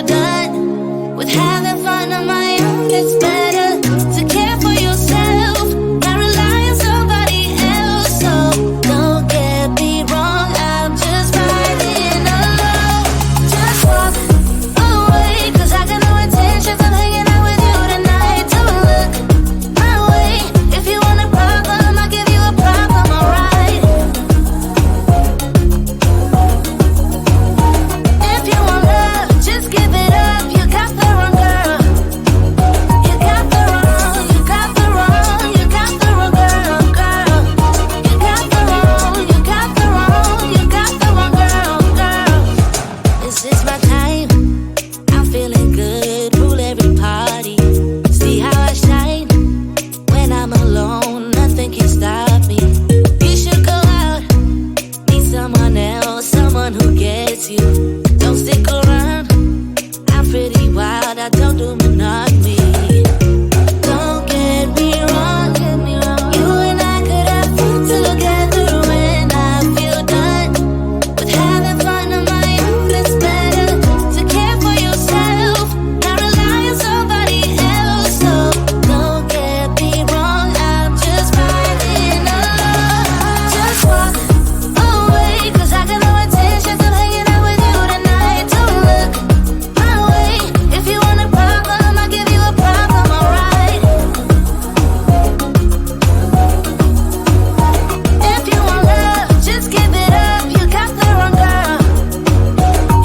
feel done with having fun on my own, it's better to care for yourself, not rely on somebody else. So don't get me wrong, I'm just riding alone. Just walk away, 'cause I got no intentions of hanging out with you tonight. Don't look my way. If you want a problem, I'll give you a problem, alright? If you want love, just give it up. You got the wrong girl. You got the wrong, you got the wrong, you got the wrong girl, girl. You got the wrong, you got the wrong, you got the wrong girl, girl. This is my time. I'm feeling good, rule every party. See how I shine when I'm alone. Nothing can stop me. You should go out, meet someone else, someone who gets you. Don't stick around. I'm pretty wild, I don't do monogamy. Don't get me wrong, you and I could have fun together when I feel done with having fun on my own. It's better to care for yourself, not rely on somebody else. So don't get me wrong, I'm just riding alone. Just walk away, 'cause I got no intentions of hanging out with you tonight. Don't look my way. If you want a problem, I'll give you a problem, alright? If you want love, just give it up. You got the wrong girl.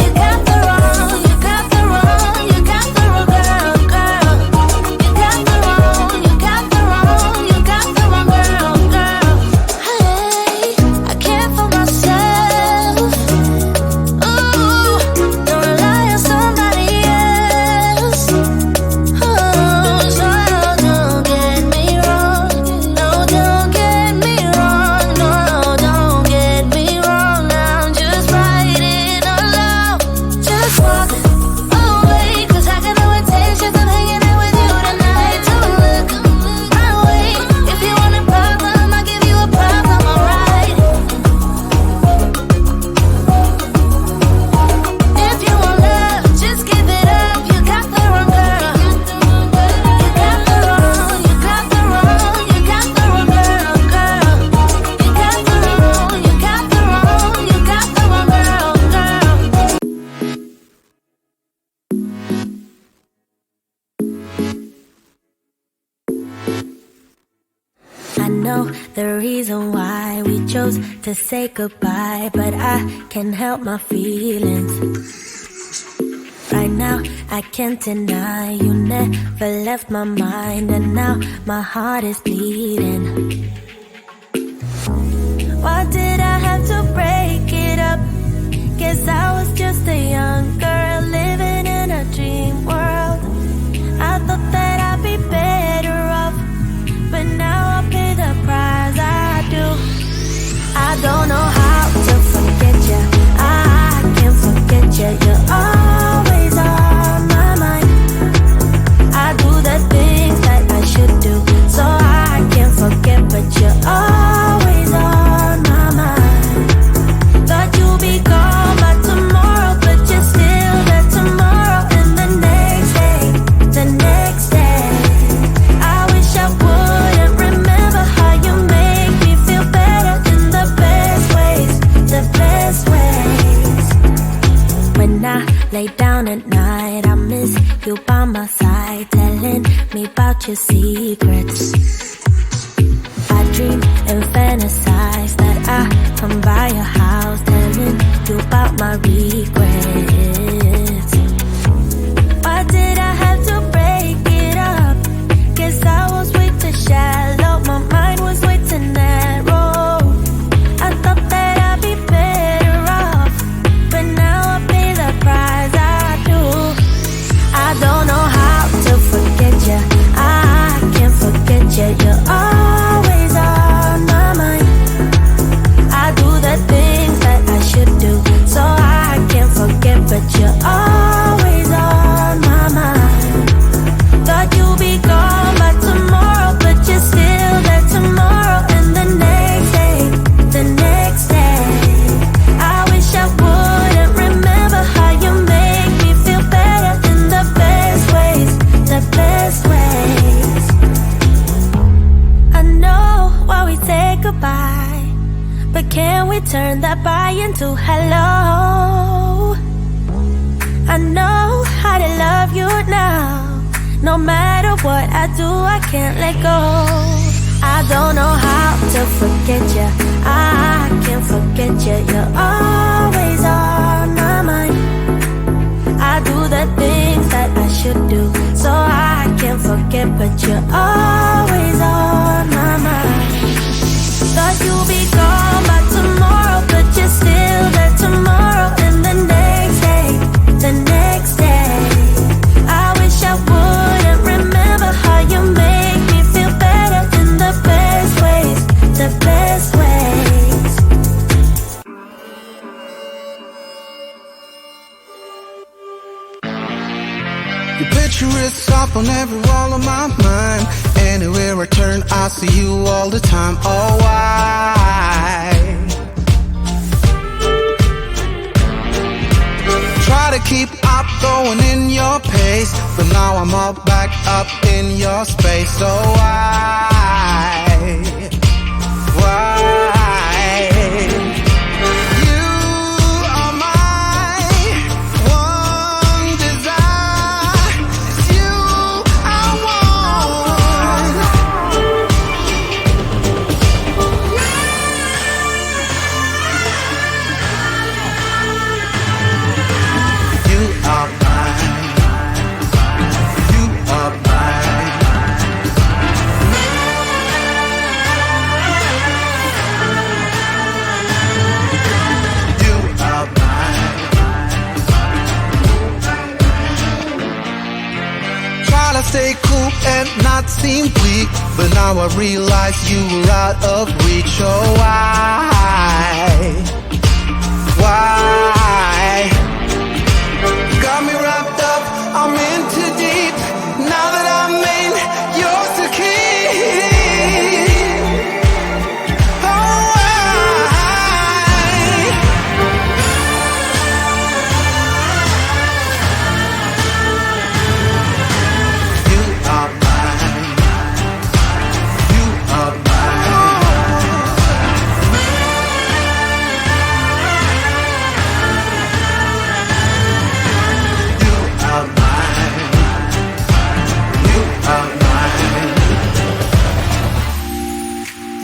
You got the wrong, you got the wrong, you got the wrong girl, girl. You got the wrong, you got the wrong, you got the wrong girl, girl. Hey, I care for myself. Ooh, don't rely on somebody else. Oh, so don't get me wrong. No, don't get me wrong. No, don't get me wrong. I'm just riding alone. Just walk away, 'cause I got no intentions of hanging out with you tonight. Don't look my way. If you want a problem, I'll give you a problem, alright? If you want love, just give it up. You got the wrong girl. You got the wrong, you got the wrong, you got the wrong girl, girl. You got the wrong, you got the wrong, you got the wrong girl, girl. I know the reason why we chose to say goodbye, but I can't help my feelings. Right now, I can't deny you never left my mind, and now my heart is bleeding. Why did I have to break it up? Guess I was just a young girl living in a dream world. I thought that I'd be better off, but now I pay the price. I do. I don't know how to forget you. I can't forget you. You're always on my mind. I do the things that I should do, so I can't forget, but you're always on my mind. Thought you'd be gone by tomorrow, but you're still there tomorrow and the next day, the next day. I wish I wouldn't remember how you make me feel better in the best ways, the best ways. When I lay down at night, I miss you by my side, telling me about your secrets. I dream and fantasize that I come by your house, telling you about my regrets. Why did I have to break it up? Guess I was way too shallow, my mind was way too narrow. I thought that I'd be better off, but now I pay the price. I do. I don't know how to forget you. I can't forget you. You're always on my mind. I do the things that I should do, so I can't forget, but you're turn that bye into hello. I know how to love you now. No matter what I do, I can't let go. I don't know how to forget you. I can't forget you. You're always on my mind. I do the things that I should do, so I can't forget, but you're always on my mind. Thought you'd be gone by tomorrow, but you're still there tomorrow. And the next day, the next day, I wish I wouldn't remember how you make me feel better in the best ways, the best ways. Your picture is up on every wall of my mind. Anywhere I turn, I see you all the time. Oh, why? Try to keep up going in your pace, but now I'm all back up in your space. So why? Why? You are my one desire. It's you I want. You are mine. You are mine. You are mine. Try to stay cool and not seem weak, but now I realize you were out of reach. Oh, why? Why? Got me wrapped up, I'm in too deep. Now that I'm in, yours to keep. Oh, why? You are mine. You are mine. You are mine. You are mine.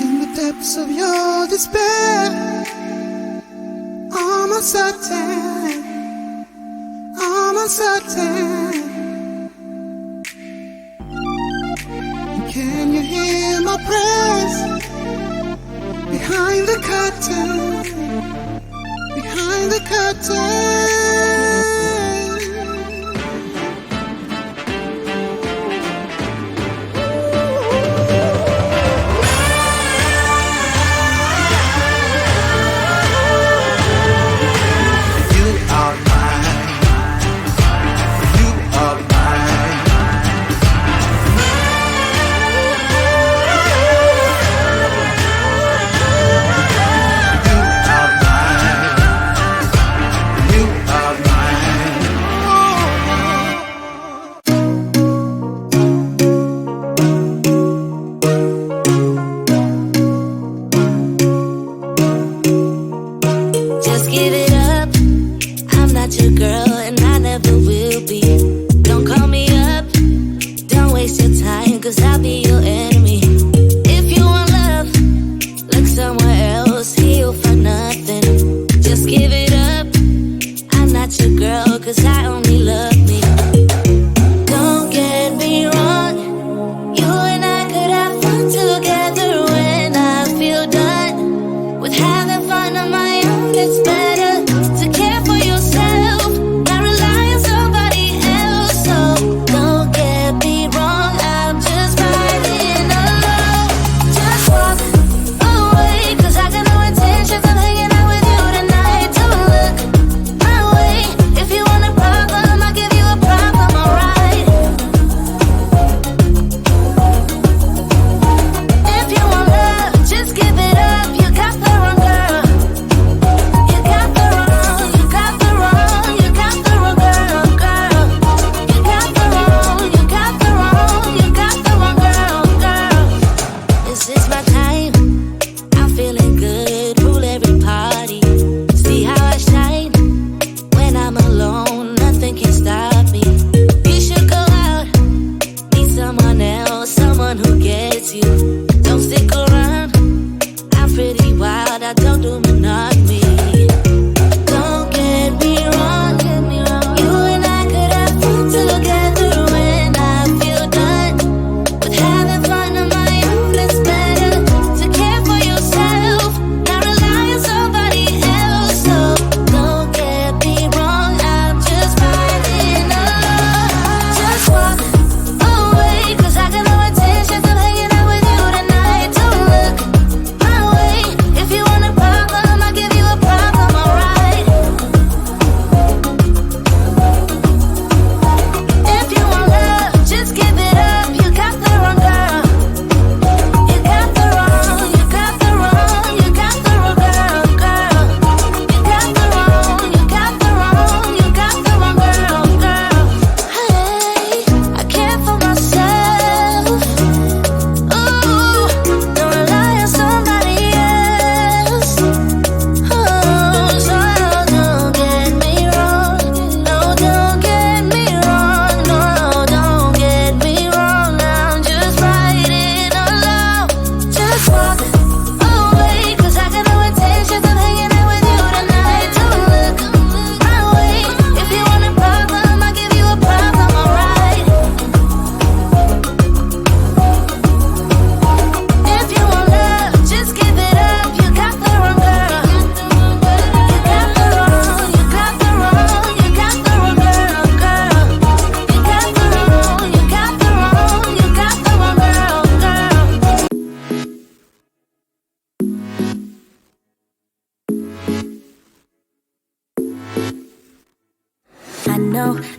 In the depths of your despair, I'm uncertain. I'm uncertain. Can you hear my prayers behind the curtain? Behind the curtain. You are mine. You are mine. You are mine. You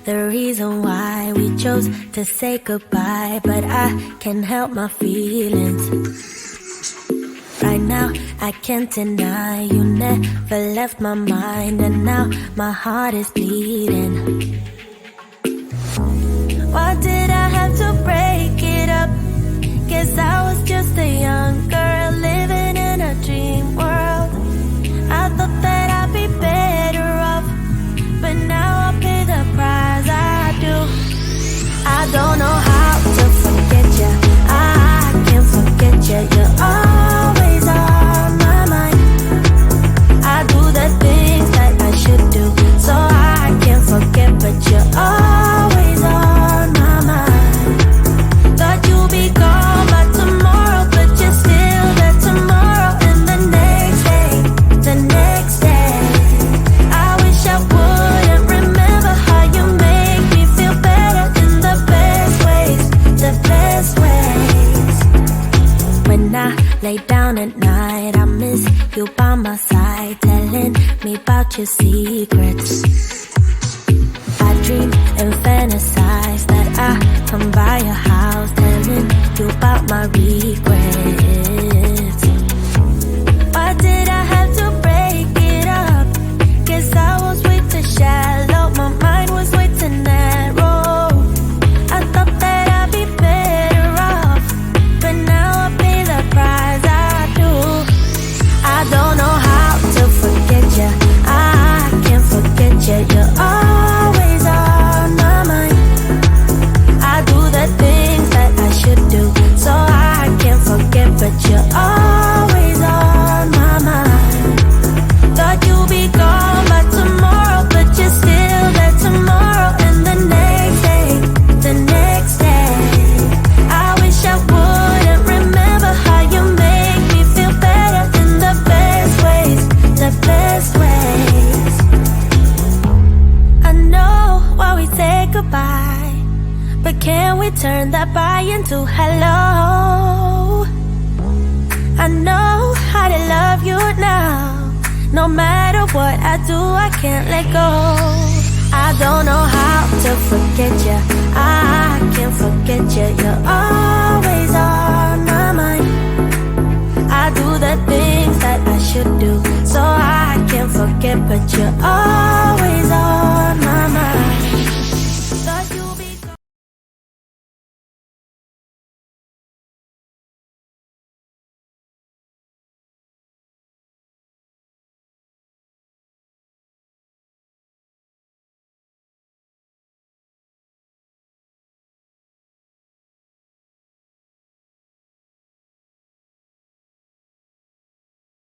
the reason why we chose to say goodbye, but I can't help my feelings. Right now, I can't deny you never left my mind, and now my heart is bleeding. Why did I have to break it up? Guess I was just a young girl living in a dream world. I thought that I'd be better off, but now I pay the price I do. I don't know how to forget you. I can't forget you. You're always on my mind. I do the things that I should do, so I can't forget, but you're always on my mind. Thought you'd be gone by tomorrow, but you're still there tomorrow, and the next day, the next day. I wish I wouldn't remember how you make me feel better in the best ways, the best ways. When I lay down at night, I miss you by my side, telling me about your secrets. I dream and fantasize that I come by your house, telling you about my regrets. Why did I have to break it up? Guess I was way too shallow, my mind was way too narrow. I thought that I'd be better off, but now I pay the price I do. I don't know how to forget you. I can't forget you. You're always on my mind. I do the things that I should do, so I can't forget, but you're always on my mind. Thought you'd be gone by tomorrow, but you're still there tomorrow, and the next day, the next day. I wish I wouldn't remember how you make me feel better in the best ways, the best ways. I know why we say goodbye, but can we turn that bye into hello? I know how to love you now. No matter what I do, I can't let go. I don't know how to forget you. I can't forget you. You're always on my mind. I do the things that I should do, so I can't forget, but you're always